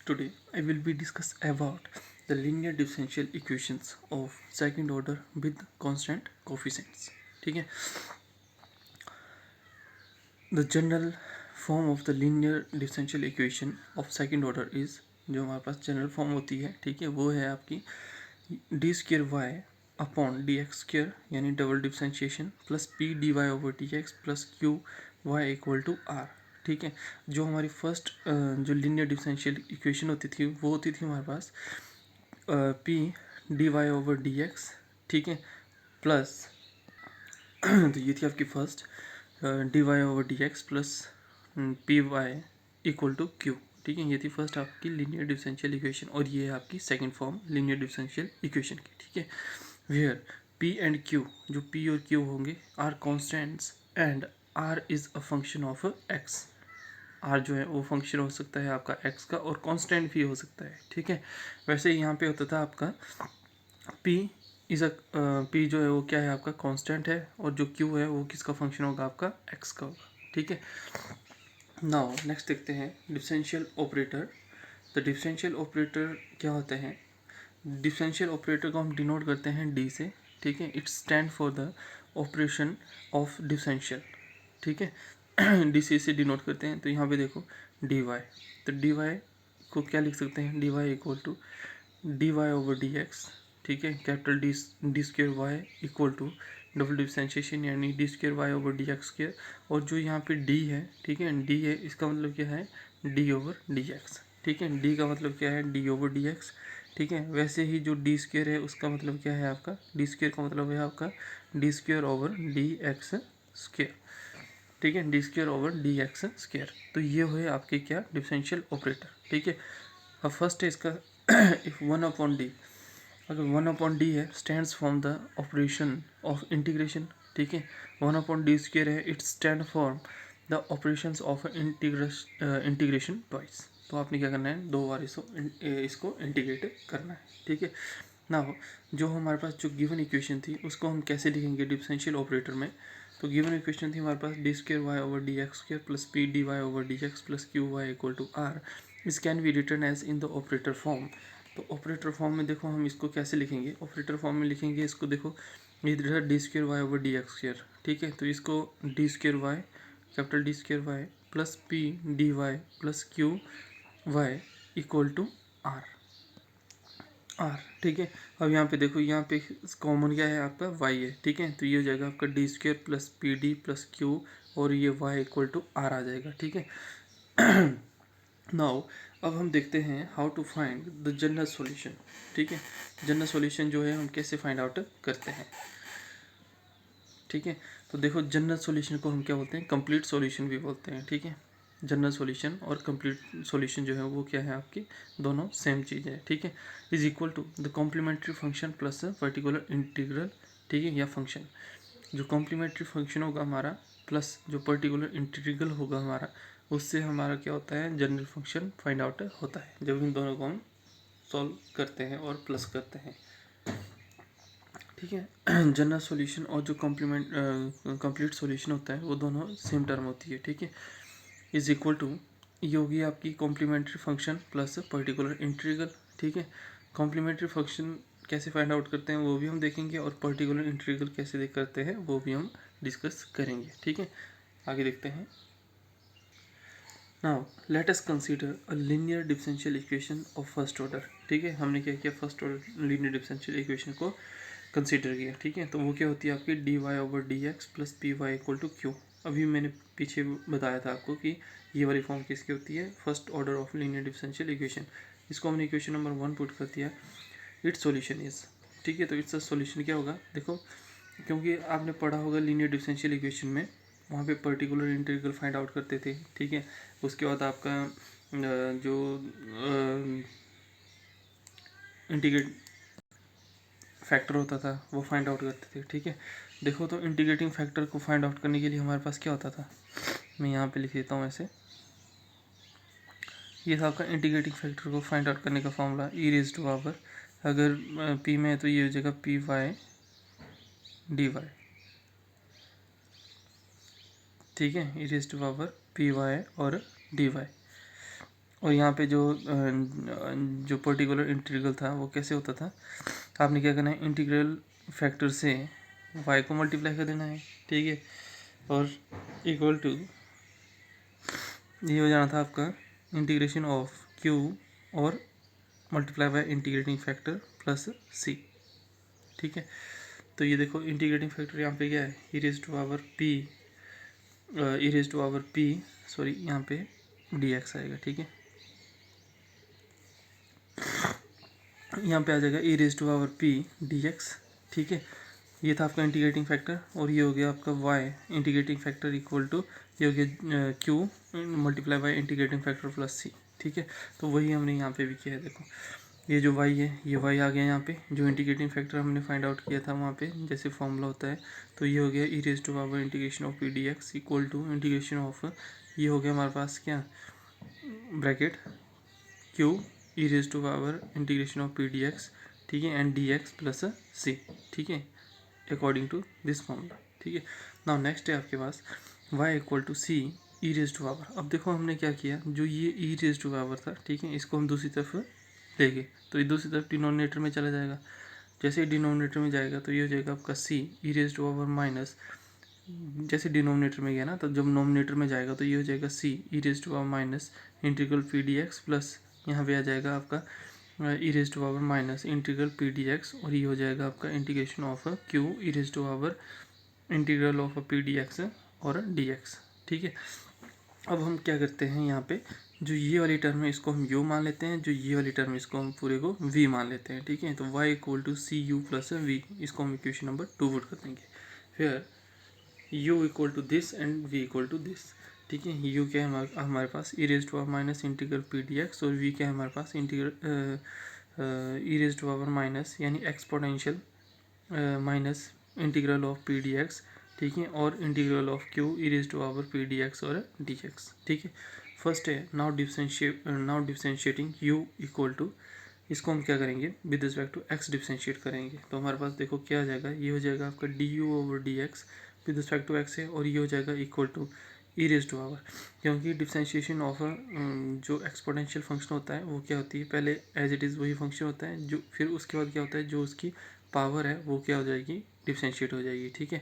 Today I will be discuss about the linear differential equations of second order with constant coefficients. ठीक है. The general form of the linear differential equation of second order is, जो हमारे पास general form होती है, ठीक है, वो है आपकी d square y upon d x square यानी double differentiation plus P D Y over D x plus Q Y equal to are. ठीक है. जो हमारी फर्स्ट जो लीनियर डिफरेंशियल इक्वेशन होती थी वो होती थी हमारे पास p D Y over D x, ठीक है, प्लस तो ये थी आपकी first d Y over D x plus P Y equal to Q. ठीक है, ये थी फर्स्ट आपकी लीनियर डिफरेंशियल इक्वेशन और ये है आपकी second form linear differential equation की. ठीक है, वेयर पी एंड क्यू, जो पी और क्यू होंगे, are constants and R is a function of X. R जो है वो फंक्शन हो सकता है आपका एक्स का और कांस्टेंट भी हो सकता है. ठीक है, वैसे यहाँ पे होता था आपका पी इज़ अ पी जो है वो क्या है आपका कांस्टेंट है और जो क्यू है वो किसका फंक्शन होगा, आपका एक्स का होगा. ठीक है. नाउ नेक्स्ट देखते हैं डिफरेंशियल ऑपरेटर. तो डिफरेंशियल ऑपरेटर क्या होते हैं? डिफरेंशियल ऑपरेटर को हम डिनोट करते हैं डी से. ठीक है, it stand for the operation of differential. ठीक है, डी से डिनोट करते हैं. तो यहाँ पे देखो डी वाई, तो डी वाई को क्या लिख सकते हैं, d y equal to d Y over D x. ठीक है, capital D square y equal to double differentiation यानी d square Y over D x square. और जो यहाँ पे डी है, ठीक है, डी है, इसका मतलब क्या है, डी ओवर डी एक्स. ठीक है, डी का मतलब क्या है, डी ओवर डी एक्स. ठीक है, वैसे ही जो डी स्क्र है उसका मतलब क्या है आपका, डी स्क्र का मतलब है आपका D square over D x square. ठीक है, D square over D x square. तो ये हुए आपके क्या, डिफरेंशियल ऑपरेटर. ठीक है, अब फर्स्ट है इसका इफ वन अपॉन डी, अगर वन अपॉन डी है stands from the operation of integration. ठीक है, वन अपॉन डी स्क्र है, it stand for the operations of integration twice. तो आपने क्या करना है, दो बार इसको इंटीग्रेट करना है. ठीक है. ना जो हमारे पास जो गिवन इक्वेशन थी उसको हम कैसे लिखेंगे डिफरेंशियल ऑपरेटर में. तो गिवन इक्वेशन थी हमारे पास d square Y over D x square plus P D Y over D x plus Q Y equal to r. This can be written as in the operator form. तो operator form में देखो हम इसको कैसे लिखेंगे, operator form में लिखेंगे इसको, देखो इधर D square Y over D x square. ठीक है, तो इसको D square Y capital D square Y plus P D Y plus Q Y equal to are. ठीक है, अब यहाँ पे देखो, यहाँ पे कॉमन क्या है आपका वाई है. ठीक है, तो ये हो जाएगा आपका D square plus P D plus Q और ये वाई इक्वल टू आर आ जाएगा. ठीक है. नाउ अब हम देखते हैं how to find the general solution. ठीक है, जनरल सॉल्यूशन जो है हम कैसे फाइंड आउट करते हैं. ठीक है, तो देखो जनरल सॉल्यूशन को हम क्या बोलते हैं, कंप्लीट सॉल्यूशन भी बोलते हैं. ठीक है, जनरल सॉल्यूशन और कंप्लीट सॉल्यूशन जो है वो क्या है आपकी, दोनों सेम चीज़ है. ठीक है, is equal to the complementary function plus particular integral. ठीक है, या फंक्शन, जो कॉम्प्लीमेंट्री फंक्शन होगा हमारा प्लस जो पर्टिकुलर इंटीग्रल होगा हमारा, उससे हमारा क्या होता है, जनरल फंक्शन फाइंड आउट होता है जब इन दोनों को हम सॉल्व करते हैं और प्लस करते हैं. ठीक है, जनरल सॉल्यूशन और जो कंप्लीट सॉल्यूशन होता है वो दोनों सेम टर्म होती है. ठीक है, इज इक्वल टू ये होगी आपकी complementary function plus particular integral. ठीक है, कॉम्प्लीमेंट्री फंक्शन कैसे फाइंड आउट करते हैं वो भी हम देखेंगे और पर्टिकुलर इंटीग्रल कैसे करते हैं वो भी हम डिस्कस करेंगे. ठीक है, आगे देखते हैं. Now let us consider a linear differential equation of first order. ठीक है, हमने क्या किया, first order linear differential equation को कंसीडर किया. ठीक है, तो वो क्या होती है आपकी D Y over D x plus P Y equal to Q. अभी मैंने पीछे बताया था आपको कि ये वाली फॉर्म किसकी होती है, first order of linear differential equation. इसको हमने इक्वेशन नंबर 1 पुट कर दिया. It's solution is. ठीक है, तो इट्स सॉल्यूशन क्या होगा, देखो क्योंकि आपने पढ़ा होगा लीनियर डिफरेंशियल इक्वेशन में, वहाँ पे पर्टिकुलर इंटीग्रल फाइंड आउट करते थे. ठीक है, उसके बाद आपका जो इंटीग्रेट फैक्टर होता था वो फाइंड आउट करते थे. ठीक है, देखो तो इंटीग्रेटिंग फैक्टर को फाइंड आउट करने के लिए हमारे पास क्या होता था, मैं यहाँ पे लिख देता हूँ ऐसे. ये था आपका इंटीग्रेटिंग फैक्टर को फाइंड आउट करने का formula, E raise to power, अगर पी में है तो ये हो जाएगा पी वाई डी वाई. ठीक है, e raise to power p y और डी वाई. और यहाँ पे जो पर्टिकुलर इंटीग्रल था वो कैसे होता था, आपने क्या करना है, इंटीग्रल फैक्टर से y को मल्टीप्लाई कर देना है, ठीक है, और इक्वल टू ये हो जाना था आपका इंटीग्रेशन ऑफ q और multiply by integrating factor plus c, ठीक है। तो ये देखो इंटीग्रेटिंग फैक्टर यहाँ पे क्या है, e raise to power p sorry यहाँ पे dx आएगा, ठीक है। यहाँ पे आ जाएगा e raise to power p dx, ठीक है। ये था आपका इंटीग्रेटिंग फैक्टर और ये हो गया आपका y integrating factor equal to ये हो गया q multiply by integrating factor plus c, ठीक है। तो वही हमने यहाँ पे भी किया है, देखो ये जो y है ये y आ गया यहाँ पे, जो इंटीग्रेटिंग फैक्टर हमने फाइंड आउट किया था वहाँ पे जैसे फॉर्मूला होता है, तो ये हो गया e raise to power integration of P D x equal to integration of, ये हो गया हमारे पास क्या bracket q e raise to power integration of P D x, ठीक है, and d x plus c, ठीक है, अकॉर्डिंग टू दिस फॉर्मूला, ठीक है। नाउ नेक्स्ट है आपके पास y equal to C E raise to power. अब देखो हमने क्या किया, जो ये ई रेज टू पावर था, ठीक है, इसको हम दूसरी तरफ ले गए, तो ये दूसरी तरफ डिनोमिनेटर में चला जाएगा। जैसे ही डिनोमिनेटर में जाएगा तो ये हो जाएगा आपका सी ई रेज टू पावर माइनस, जैसे डिनोमिनेटर में गया ना, तो जब नोमिनेटर में जाएगा तो ये हो जाएगा c E raise to power minus integral p D x plus यहाँ पे आ जाएगा आपका e raise to power minus integral p D x, और ये हो जाएगा आपका integration of q E raise to power integral of P D x और डी एक्स, ठीक है। अब हम क्या करते हैं, यहाँ पे जो ये वाली टर्म है इसको हम u मान लेते हैं, जो ये वाली टर्म है इसको हम पूरे को v मान लेते हैं, ठीक है। तो y equal to C you plus V, इसको हम इक्वेशन नंबर 2 पुट कर देंगे। फिर u equal to this and v equal to this, ठीक है। u क्या है हमारे पास e raise to power minus integral p D x, और v क्या है हमारे पास integral e raise to power minus यानी exponential minus integral of P D x, ठीक है, और integral of q E raise to power p D x और डी एक्स, ठीक है। फर्स्ट है now differentiating you equal to, इसको हम क्या करेंगे with respect to X differentiate करेंगे, तो हमारे पास देखो क्या आ जाएगा, ये हो जाएगा आपका D you over D X with respect to X है, और ये हो जाएगा equal to E raise to power, क्योंकि डिफरेंशिएशन ऑफ जो एक्सपोनेंशियल फंक्शन होता है वो क्या होती है, पहले एज इट इज़ वही फंक्शन होता है, जो फिर उसके बाद क्या होता है, जो उसकी पावर है वो क्या हो जाएगी, डिफरेंशिएट हो जाएगी, ठीक है।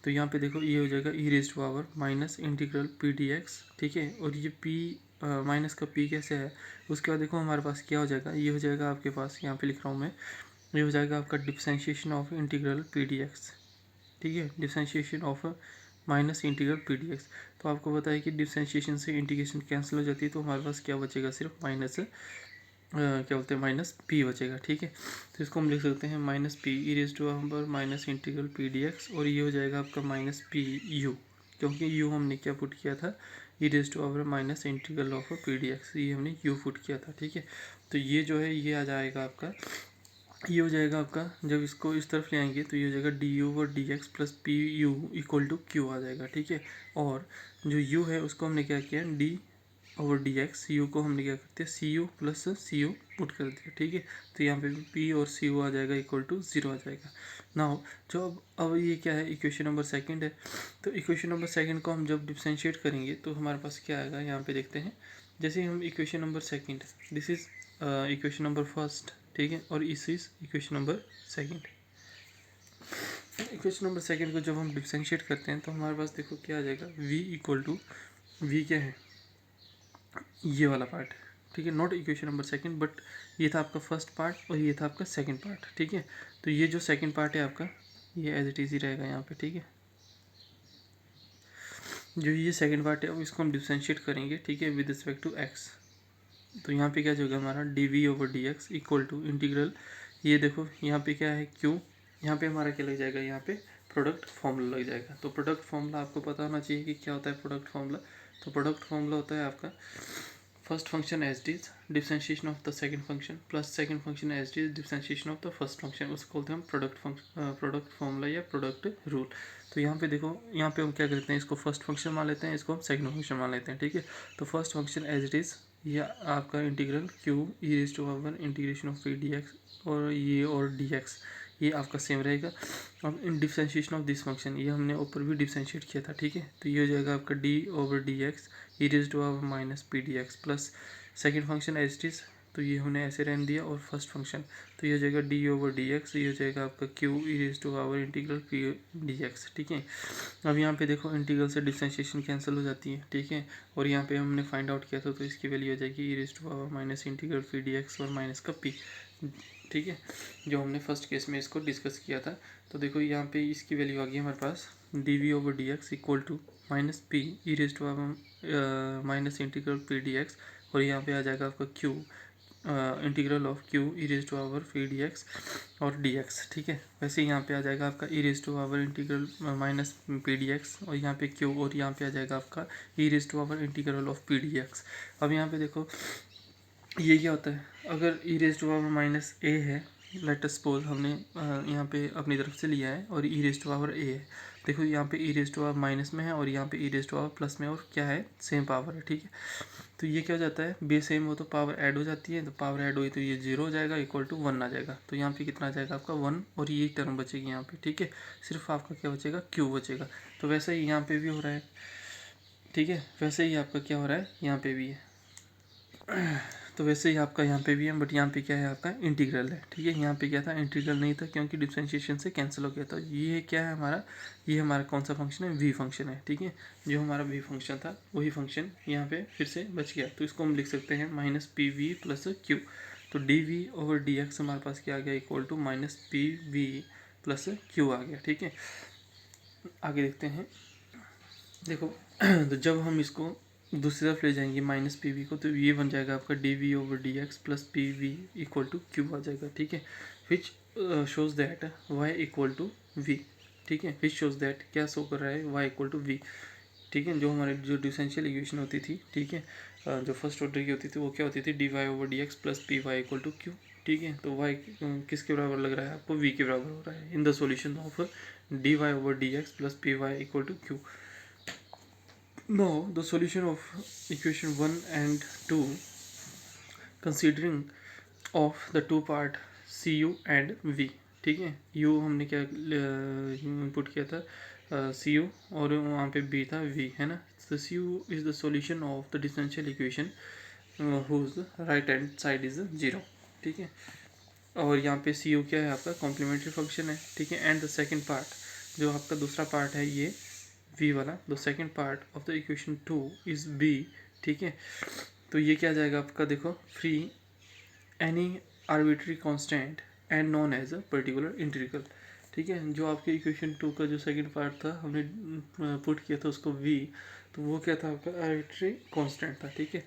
तो यहाँ पे देखो ये हो जाएगा e raise to power minus integral p D x, ठीक है, और ये पी माइनस का पी कैसे है, उसके बाद देखो हमारे पास क्या हो जाएगा, ये हो जाएगा आपके पास यहाँ पे लिख रहा हूँ मैं, ये हो जाएगा आपका differentiation of integral p D x, ठीक है, differentiation of minus integral p D x. तो आपको पता है कि डिफरेंशिएशन से इंटीग्रेशन कैंसिल हो जाती है, तो हमारे पास क्या बचेगा, सिर्फ माइनस क्या बोलते हैं माइनस पी बचेगा, ठीक है। तो इसको हम लिख सकते हैं minus p e raise to power minus integral p D x, और ये हो जाएगा आपका माइनस पी यू, क्योंकि यू हमने क्या पुट किया था, e raise to power minus integral of P D x, ये हमने यू पुट किया था, ठीक है। तो ये जो है ये आ जाएगा आपका, ये हो जाएगा आपका, जब इसको इस तरफ ले आएंगे तो ये हो जाएगा d you over D x plus p u equal to q आ जाएगा, ठीक है। और जो यू है उसको हमने क्या किया, d over D x, u को हमने क्या करते हैं c you plus c u put कर दिया, ठीक है। तो यहाँ पे पी और सी यू आ जाएगा इक्वल टू 0 आ जाएगा। नाउ जो अब ये क्या है, इक्वेशन नंबर सेकंड है, तो इक्वेशन नंबर सेकंड को हम जब डिफरेंशिएट करेंगे तो हमारे पास क्या आएगा, यहाँ पे देखते हैं। जैसे हम equation number second, this is equation number first, ठीक है, और इस is equation number second. Equation number second को जब हम डिफरेंशिएट करते हैं तो हमारे पास देखो क्या आ जाएगा, v इक्वल टू, v क्या है ये वाला पार्ट, ठीक है, not equation number second, but ये था आपका फर्स्ट पार्ट और ये था आपका सेकंड पार्ट, ठीक है। तो ये जो सेकंड पार्ट है आपका ये एज इट इज ही रहेगा यहाँ पे, ठीक है। जो ये सेकंड पार्ट है अब इसको हम डिफरेंशिएट करेंगे, ठीक है, विद रिस्पेक्ट टू एक्स। तो यहाँ पे क्या जो होगा हमारा D V over D x equal to integral, ये देखो यहाँ पे क्या है क्यू, यहाँ पे हमारा क्या लग जाएगा, यहाँ पे प्रोडक्ट फॉर्मूला लग जाएगा। तो प्रोडक्ट फॉर्मूला आपको पता होना चाहिए कि क्या होता है प्रोडक्ट फॉर्मूला। तो प्रोडक्ट फॉर्मूला होता है आपका first function as it is differentiation of the second function plus second function as it is differentiation of the first function, उसको बोलते हैं हम प्रोडक्ट फॉर्मूला या प्रोडक्ट रूल। तो यहाँ पे देखो, यहाँ पे हम क्या करते हैं, इसको फर्स्ट फंक्शन मान लेते हैं, इसको हम सेकंड फंक्शन मान लेते हैं, ठीक है। तो first function as it is ये आपका integral Q E raise to power integration of P D x और ये और डी एक्स, ये आपका सेम रहेगा। अब इन डिफरेंशिएशन ऑफ दिस फंक्शन, ये हमने ऊपर भी डिफरेंशिएट किया था, ठीक है। तो ये हो जाएगा आपका D over D X E raise to power minus P D x plus second function as it is, तो ये हमने ऐसे रहने दिया। और फर्स्ट फंक्शन तो ये हो जाएगा d/dx, ये हो जाएगा आपका q e integral p dx, ठीक है। अब यहाँ पे देखो इंटीग्रल से डिफरेंशिएशन कैंसिल हो जाती है, ठीक है। और यहाँ पे हमने फाइंड आउट किया था, तो इसकी वैल्यू हो जाएगी e इंटीग्रल p dx और माइनस का p, ठीक है, जो हमने फर्स्ट केस में इसको डिस्कस किया था। तो देखो यहाँ पे इसकी वैल्यू आ गई हमारे पास dv/dx equal to minus p minus integral p dx, और यहाँ पे आ जाएगा आपका q integral of q e dx और dx, ठीक है। वैसे यहाँ पे आ जाएगा आपका इंटीग्रल माइनस p dx, और यहाँ पे q, और यहाँ पे आ जाएगा आपका इंटीग्रल ऑफ p dx। अब यहाँ पे देखो ये क्या होता है, अगर माइनस a है, लेट अस सपोज हमने यहाँ पे अपनी तरफ से लिया है और a है, देखो यहाँ पे माइनस में है और यहाँ पे प्लस में, और क्या है, सेम पावर है, ठीक है। तो ये क्या हो जाता है, बे सेम हो तो पावर ऐड हो जाती है, तो पावर ऐड हुई तो ये 0 हो जाएगा, इक्वल टू 1 आ जाएगा। तो यहाँ पे कितना आ जाएगा आपका 1, और ये टर्म बचेगी यहाँ पे, ठीक है। सिर्फ आपका क्या बचेगा, q बचेगा। तो वैसे ही यहाँ पे भी हो रहा है, ठीक है, वैसे ही आपका क्या हो रहा है, यहाँ पे भी है। तो वैसे ही आपका यहाँ पे भी है, बट यहाँ पे क्या है, आपका इंटीग्रल है, ठीक है। यहाँ पे क्या था, इंटीग्रल नहीं था, क्योंकि डिफरेंशिएशन से कैंसिल हो गया था। ये क्या है हमारा, ये हमारा कौन सा फंक्शन है, v फंक्शन है, ठीक है। जो हमारा v फंक्शन था वही फंक्शन यहाँ पे फिर से बच गया। तो इसको हम लिख सकते हैं minus p v plus q. तो dv/dx हमारे पास क्या आ गया, equal to minus p v plus q आ गया, ठीक है। आगे देखते हैं, देखो तो जब हम इसको दूसरी तरफ ले जाएंगे माइनस पी वी को, तो ये बन जाएगा आपका dv/dx plus p v equal to q आ जाएगा, ठीक है। Which shows that y equal to v, ठीक है। विच शोज दैट क्या शो कर रहा है, y इक्वल टू वी, ठीक है। जो हमारे जो डिफरेंशियल इक्वेशन होती थी, ठीक है, जो फर्स्ट ऑर्डर की होती थी वो क्या होती थी, dy/dx plus P Y equal to Q, ठीक है। तो y किसके बराबर लग रहा है आपको, v के बराबर हो रहा है in the solution of dy/dx plus P Y equal to Q. Now the solution of equation 1 and 2, considering of the two part cu and v, ठीक है। u हमने क्या इनपुट किया था, cu, और वहाँ पे b था v, है ना। तो cu is the solution of the differential equation whose right hand side is 0, ठीक है। और यहाँ पे cu क्या है आपका, कॉम्प्लीमेंट्री फंक्शन है, ठीक है। एंड द सेकेंड पार्ट, जो आपका दूसरा पार्ट है ये v वाला, the second part of the equation 2 is b, ठीक है। तो ये क्या जाएगा आपका, देखो, free any arbitrary constant and known as a particular integral, ठीक है। जो आपके इक्वेशन 2 का जो सेकेंड पार्ट था हमने पुट किया था उसको v, तो वो क्या था आपका, आर्बिट्री कांस्टेंट था, ठीक है।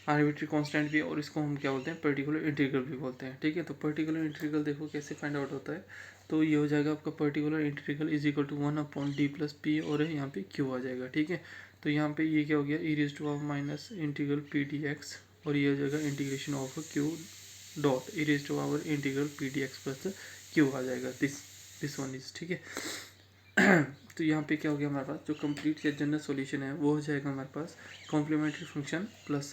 आर्बिट्री कांस्टेंट भी, और इसको हम क्या बोलते हैं, पर्टिकुलर इंटीग्रल भी बोलते हैं, ठीक है। तो पर्टिकुलर इंटीग्रल देखो कैसे फाइंड आउट होता है, तो ये हो जाएगा आपका particular integral is equal to 1/d plus P, और यहाँ पे q आ जाएगा, ठीक है। तो यहाँ पे ये क्या हो गया, e minus integral p dx, और ये हो जाएगा integration of q dot integral p dx plus q आ जाएगा, दिस वन इज, ठीक है। तो यहाँ पे क्या हो गया हमारे पास, जो कंप्लीट या जनरल सॉल्यूशन है वो हो जाएगा हमारे पास कॉम्प्लीमेंट्री फंक्शन प्लस,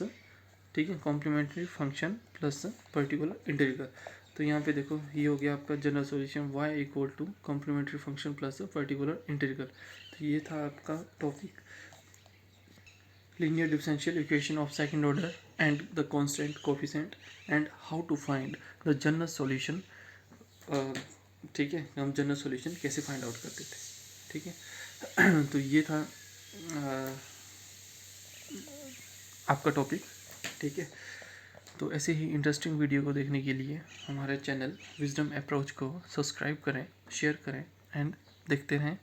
ठीक है, complementary function plus particular integral. तो यहाँ पे देखो ये हो गया आपका general solution y equal to complementary function plus particular integral. तो ये था आपका topic, linear differential equation of second order and the constant coefficient and how to find the general solution, ठीक है। हम जनरल सॉल्यूशन कैसे फाइंड आउट करते थे, ठीक है। तो ये था आपका टॉपिक, ठीक है। तो ऐसे ही इंटरेस्टिंग वीडियो को देखने के लिए हमारे चैनल विजडम अप्रोच को सब्सक्राइब करें, शेयर करें एंड देखते रहें।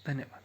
धन्यवाद।